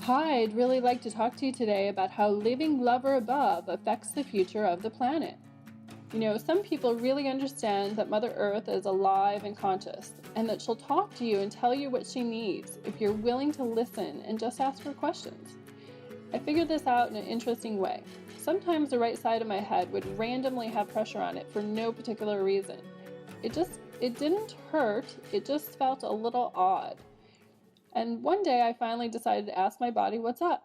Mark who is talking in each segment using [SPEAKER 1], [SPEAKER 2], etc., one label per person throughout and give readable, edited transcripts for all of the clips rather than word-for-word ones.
[SPEAKER 1] Hi, I'd really like to talk to you today about how living love or above affects the future of the planet. Some people really understand that Mother Earth is alive and conscious, and that she'll talk to you and tell you what she needs if you're willing to listen and just ask her questions. I figured this out in an interesting way. Sometimes the right side of my head would randomly have pressure on it for no particular reason. It didn't hurt, it just felt a little odd. And one day I finally decided to ask my body what's up.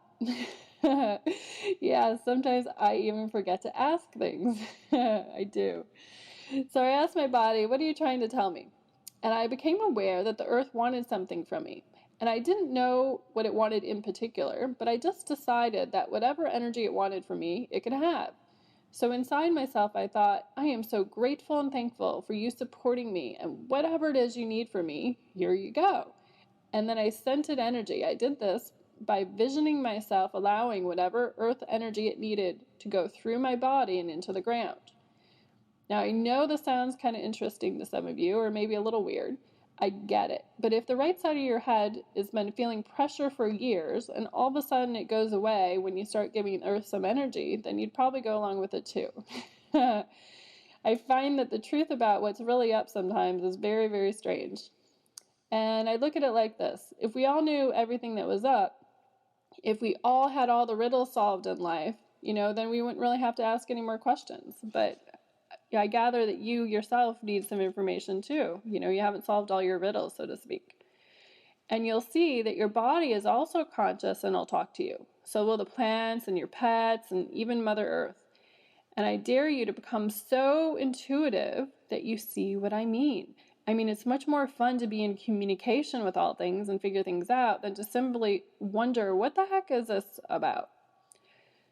[SPEAKER 1] Yeah, sometimes I even forget to ask things. I do. So I asked my body, what are you trying to tell me? And I became aware that the earth wanted something from me. And I didn't know what it wanted in particular, but I just decided that whatever energy it wanted from me, it could have. So inside myself, I thought, I am so grateful and thankful for you supporting me, and whatever it is you need from me, here you go. And then I sent it energy. I did this by visioning myself allowing whatever earth energy it needed to go through my body and into the ground. Now, I know this sounds kind of interesting to some of you, or maybe a little weird. I get it. But if the right side of your head has been feeling pressure for years, and all of a sudden it goes away when you start giving Earth some energy, then you'd probably go along with it too. I find that the truth about what's really up sometimes is very, very strange. And I look at it like this. If we all knew everything that was up, if we all had all the riddles solved in life, then we wouldn't really have to ask any more questions. But I gather that you yourself need some information too. You haven't solved all your riddles, so to speak. And you'll see that your body is also conscious and will talk to you. So will the plants and your pets and even Mother Earth. And I dare you to become so intuitive that you see what I mean. It's much more fun to be in communication with all things and figure things out than to simply wonder, what the heck is this about?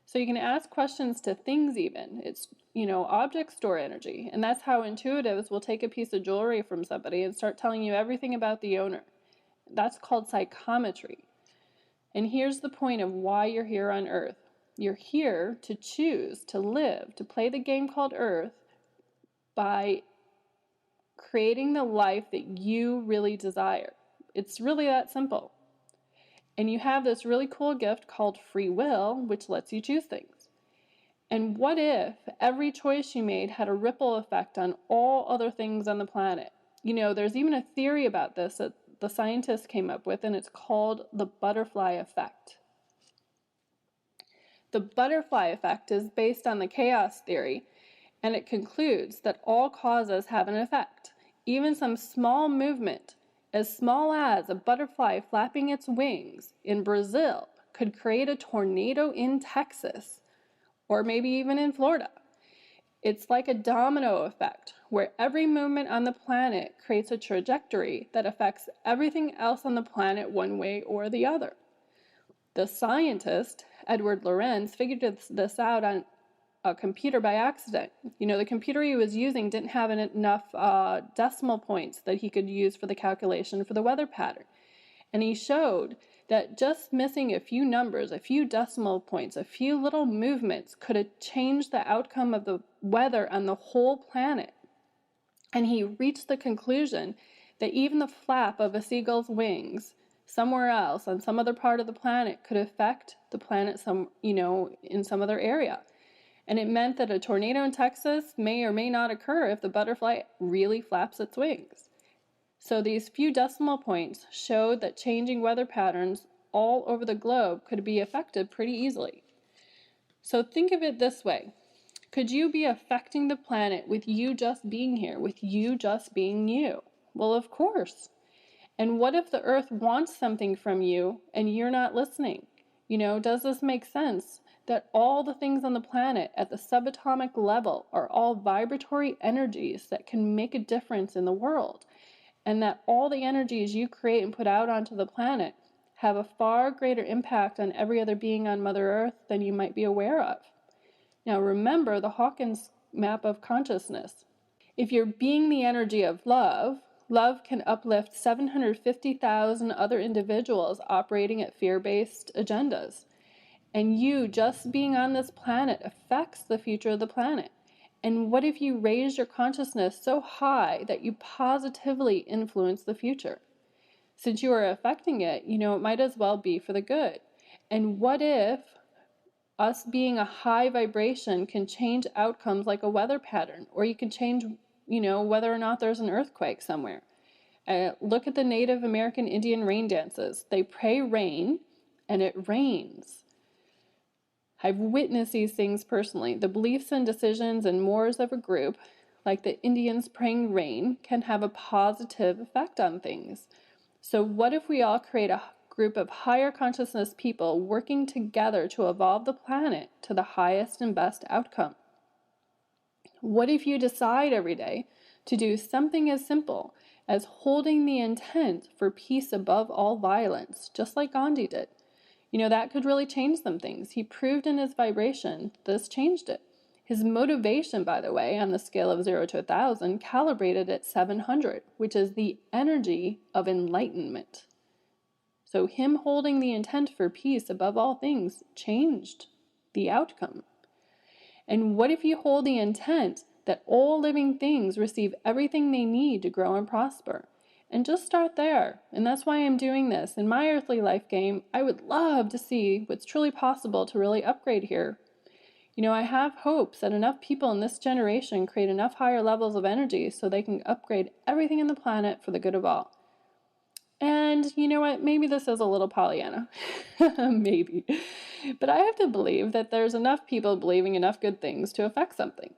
[SPEAKER 1] So you can ask questions to things even. It's, objects store energy. And that's how intuitives will take a piece of jewelry from somebody and start telling you everything about the owner. That's called psychometry. And here's the point of why you're here on Earth. You're here to choose, to live, to play the game called Earth by creating the life that you really desire. It's really that simple. And you have this really cool gift called free will, which lets you choose things. And what if every choice you made had a ripple effect on all other things on the planet? There's even a theory about this that the scientists came up with, and it's called the butterfly effect. The butterfly effect is based on the chaos theory, and it concludes that all causes have an effect. Even some small movement, as small as a butterfly flapping its wings in Brazil, could create a tornado in Texas, or maybe even in Florida. It's like a domino effect, where every movement on the planet creates a trajectory that affects everything else on the planet one way or the other. The scientist, Edward Lorenz, figured this out on a computer by accident. The computer he was using didn't have enough decimal points that he could use for the calculation for the weather pattern. And he showed that just missing a few numbers, a few decimal points, a few little movements could have changed the outcome of the weather on the whole planet. And he reached the conclusion that even the flap of a seagull's wings somewhere else on some other part of the planet could affect the planet in some other area. And it meant that a tornado in Texas may or may not occur if the butterfly really flaps its wings. So these few decimal points showed that changing weather patterns all over the globe could be affected pretty easily. So think of it this way. Could you be affecting the planet with you just being here, with you just being you? Well, of course. And what if the earth wants something from you and you're not listening? Does this make sense? That all the things on the planet at the subatomic level are all vibratory energies that can make a difference in the world, and that all the energies you create and put out onto the planet have a far greater impact on every other being on Mother Earth than you might be aware of. Now remember the Hawkins map of consciousness. If you're being the energy of love, love can uplift 750,000 other individuals operating at fear-based agendas. And you just being on this planet affects the future of the planet. And what if you raise your consciousness so high that you positively influence the future? Since you are affecting it, it might as well be for the good. And what if us being a high vibration can change outcomes like a weather pattern, or you can change, whether or not there's an earthquake somewhere. Look at the Native American Indian rain dances. They pray rain, and it rains. I've witnessed these things personally. The beliefs and decisions and mores of a group, like the Indians praying rain, can have a positive effect on things. So what if we all create a group of higher consciousness people working together to evolve the planet to the highest and best outcome? What if you decide every day to do something as simple as holding the intent for peace above all violence, just like Gandhi did? That could really change some things. He proved in his vibration this changed it. His motivation, by the way, on the scale of 0 to 1,000, calibrated at 700, which is the energy of enlightenment. So him holding the intent for peace above all things changed the outcome. And what if you hold the intent that all living things receive everything they need to grow and prosper? And just start there. And that's why I'm doing this. In my earthly life game, I would love to see what's truly possible to really upgrade here. I have hopes that enough people in this generation create enough higher levels of energy so they can upgrade everything in the planet for the good of all. And you know what? Maybe this is a little Pollyanna. Maybe. But I have to believe that there's enough people believing enough good things to affect something.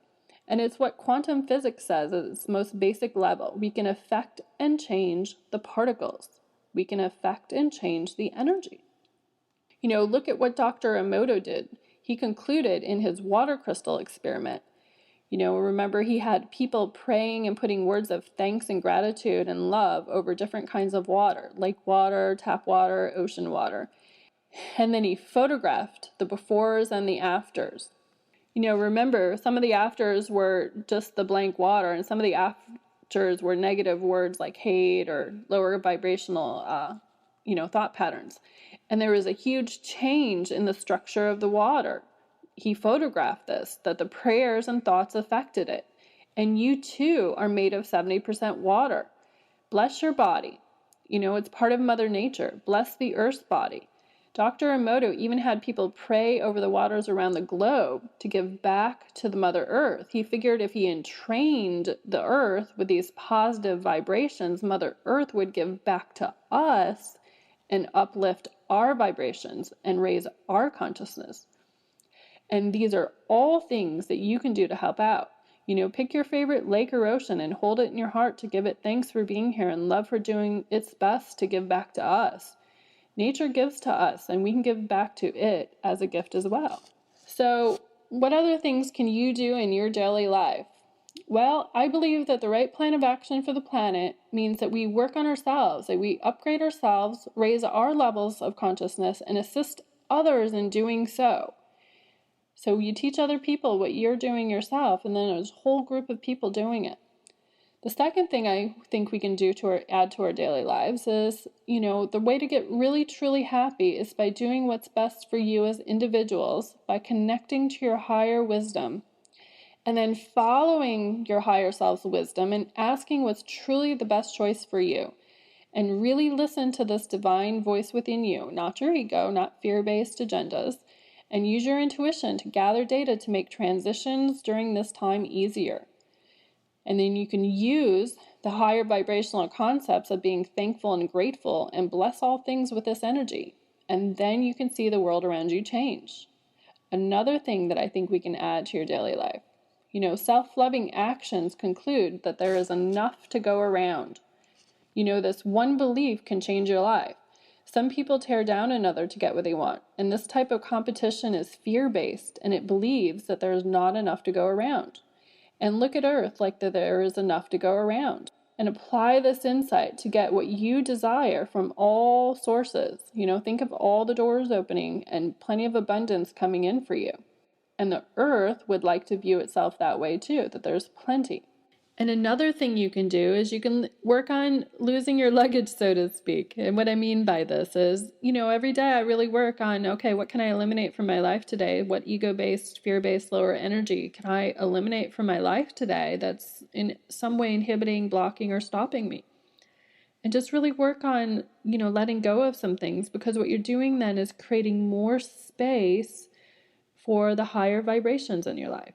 [SPEAKER 1] And it's what quantum physics says at its most basic level. We can affect and change the particles. We can affect and change the energy. Look at what Dr. Emoto did. He concluded in his water crystal experiment. Remember he had people praying and putting words of thanks and gratitude and love over different kinds of water, lake water, tap water, ocean water. And then he photographed the befores and the afters. Remember, some of the afters were just the blank water, and some of the afters were negative words like hate or lower vibrational, thought patterns. And there was a huge change in the structure of the water. He photographed this, that the prayers and thoughts affected it. And you too are made of 70% water. Bless your body. It's part of Mother Nature. Bless the Earth's body. Dr. Emoto even had people pray over the waters around the globe to give back to the Mother Earth. He figured if he entrained the Earth with these positive vibrations, Mother Earth would give back to us and uplift our vibrations and raise our consciousness. And these are all things that you can do to help out. Pick your favorite lake or ocean and hold it in your heart to give it thanks for being here and love for doing its best to give back to us. Nature gives to us, and we can give back to it as a gift as well. So, what other things can you do in your daily life? Well, I believe that the right plan of action for the planet means that we work on ourselves, that we upgrade ourselves, raise our levels of consciousness, and assist others in doing so. So you teach other people what you're doing yourself, and then there's a whole group of people doing it. The second thing I think we can do to add to our daily lives is, the way to get really, truly happy is by doing what's best for you as individuals, by connecting to your higher wisdom, and then following your higher self's wisdom and asking what's truly the best choice for you. And really listen to this divine voice within you, not your ego, not fear-based agendas, and use your intuition to gather data to make transitions during this time easier. And then you can use the higher vibrational concepts of being thankful and grateful and bless all things with this energy. And then you can see the world around you change. Another thing that I think we can add to your daily life. Self-loving actions conclude that there is enough to go around. This one belief can change your life. Some people tear down another to get what they want. And this type of competition is fear-based, and it believes that there is not enough to go around. And look at Earth like that there is enough to go around. And apply this insight to get what you desire from all sources. Think of all the doors opening and plenty of abundance coming in for you. And the Earth would like to view itself that way too, that there's plenty. And another thing you can do is you can work on losing your luggage, so to speak. And what I mean by this is, every day I really work on, okay, what can I eliminate from my life today? What ego-based, fear-based, lower energy can I eliminate from my life today that's in some way inhibiting, blocking, or stopping me? and just really work on, letting go of some things, because what you're doing then is creating more space for the higher vibrations in your life.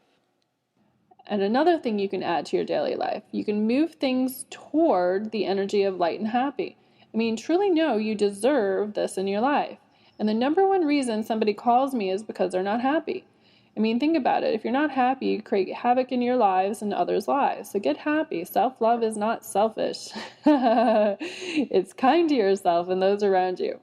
[SPEAKER 1] And another thing you can add to your daily life, you can move things toward the energy of light and happy. I mean, truly know you deserve this in your life. And the number one reason somebody calls me is because they're not happy. I mean, think about it. If you're not happy, you create havoc in your lives and others' lives. So get happy. Self-love is not selfish. It's kind to yourself and those around you.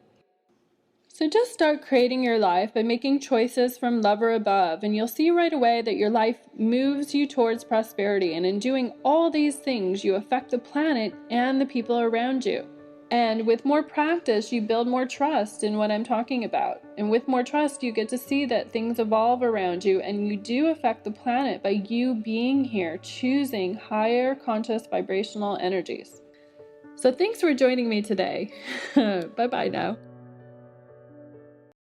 [SPEAKER 1] So just start creating your life by making choices from love or above, and you'll see right away that your life moves you towards prosperity. And in doing all these things, you affect the planet and the people around you. And with more practice, you build more trust in what I'm talking about. And with more trust, you get to see that things evolve around you, and you do affect the planet by you being here, choosing higher conscious vibrational energies. So thanks for joining me today. Bye-bye now.